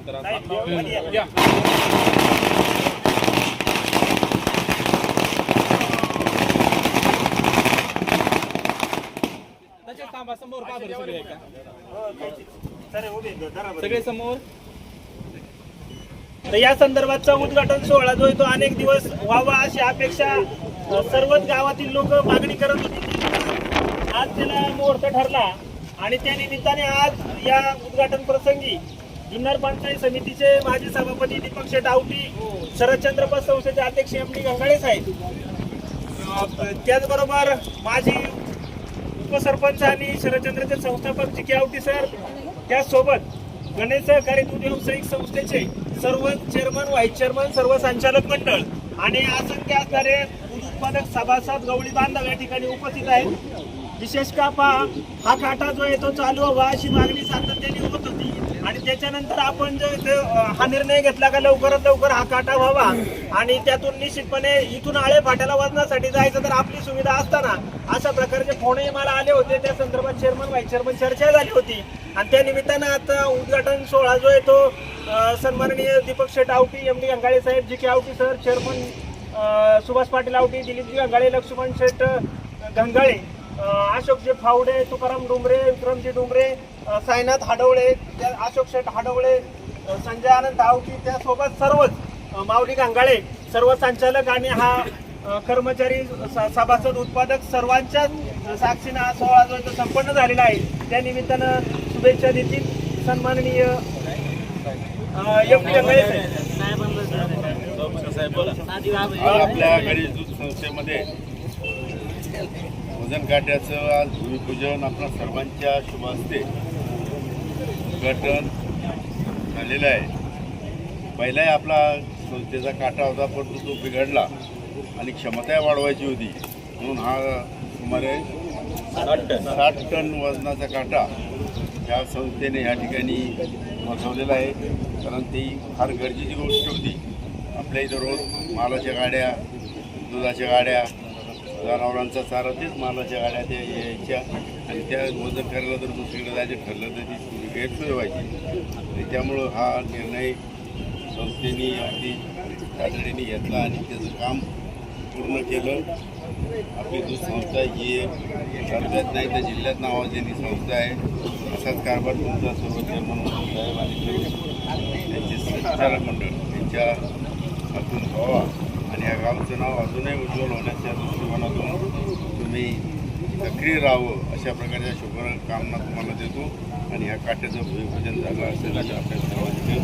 समोर सगळे समोर. तर या संदर्भातचा उद्घाटन सोहळा जो आहे तो अनेक दिवस व्हावा अशी अपेक्षा सर्वच गावातील लोक मागणी करत होती. आज त्याला मुहूर्त ठरला आणि त्या निमित्ताने आज या उद्घाटन प्रसंगी जुन्नर पंचायत समितीचे माजी सभापती दीपक शेठ आवटी, शरदचंद्र पत संस्थेचे अध्यक्ष एम डी गंगाळे साहेब, त्याचबरोबर माजी उपसरपंच आणि शरदचंद्रचे संस्थापक जी के आवटी सर, त्याचसोबत गणेश सहकारी दूध व्यावसायिक संस्थेचे सर्व चेअरमन, व्हाईस चेअरमन, सर्व संचालक मंडळ आणि असंख्य असणारे दूध उत्पादक सभासद, गवळी बांधव या ठिकाणी उपस्थित आहेत. विशेष का पहा, हा काटा जो आहे तो चालू व्हावा अशी मागणी सातत्याने होत होती आणि त्याच्यानंतर आपण जो हा निर्णय घेतला का लवकरात लवकर हा काटा व्हावा आणि त्यातून निश्चितपणे इथून आळे फाट्याला वजनासाठी जायचं तर आपली सुविधा असताना अशा प्रकारचे फोनही मला आले होते. त्या संदर्भात चेअरमन, व्हाईस चेअरमन चर्चा झाली होती आणि त्या निमित्तानं आता उद्घाटन सोहळा जो आहे तो सन्माननीय दीपक शेठ आवटी, एम डी गंगाळे साहेब, जी के आवटी सर, चेअरमन सुभाष पाटील आवटी, दिलीपजी गंगाळे, लक्ष्मण शेठ गंगाळे, अशोकजी फावडे, तुकाराम डुंबरे, विक्रमजी डुंबरे, साईनाथ हाडवळे, अशोक शेठ हाडवळे, संजय आनंद आवटी, त्यासोबत सर्वच माऊली गंगाळे, सर्व संचालक आणि हा कर्मचारी, सभासद, उत्पादक सर्वांच्या साक्षीनं हा सोहळा जो संपन्न झालेला आहे. त्या निमित्तानं शुभेच्छा देतील सन्माननीय एम डी गंगाळे साहेब. आपल्या गणेश दूध संस्थेमध्ये वजन काट्याचं आज भूमिपूजन आपल्या सर्वांच्या शुभ हस्ते उद्घाटन झालेलं आहे. पहिलाही आपला संस्थेचा काटा होता, परंतु तो बिघडला आणि क्षमता वाढवायची होती म्हणून हा सुमारे 60 टन वजनाचा काटा या संस्थेने या ठिकाणी बसवलेला आहे. कारण ती फार गरजेची गोष्ट होती. आपल्या इथं रोज मालाच्या गाड्या, दुधाच्या गाड्या, जनावरांचा चारा, तेच मालाच्या गाड्या त्या यायच्या आणि त्या वजन करायला जर दुसरीकडे जायचं ठरलं तर ती गैरसोय व्हायची. त्यामुळं हा निर्णय संस्थेने अगदी तातडीने घेतला आणि त्याचं काम पूर्ण केलं. आपली दूध संस्था ही तालुक्यात नाही तर जिल्ह्यात नावाजलेली संस्था आहे. असाच कारभार तुमचा सर्व चेअरमन साहेब आणि त्यांचे संचालक मंडळ यांच्या हातून व्हावा आणि या गावचं नाव अजूनही उज्ज्वल होण्याच्या दृष्टिकोनातून तुम्ही सक्रिय राहावं अशा प्रकारच्या शुभकामना तुम्हाला देतो आणि ह्या काट्याचं भूमिपूजन झालं असेल अशा आपल्या सर्वांचे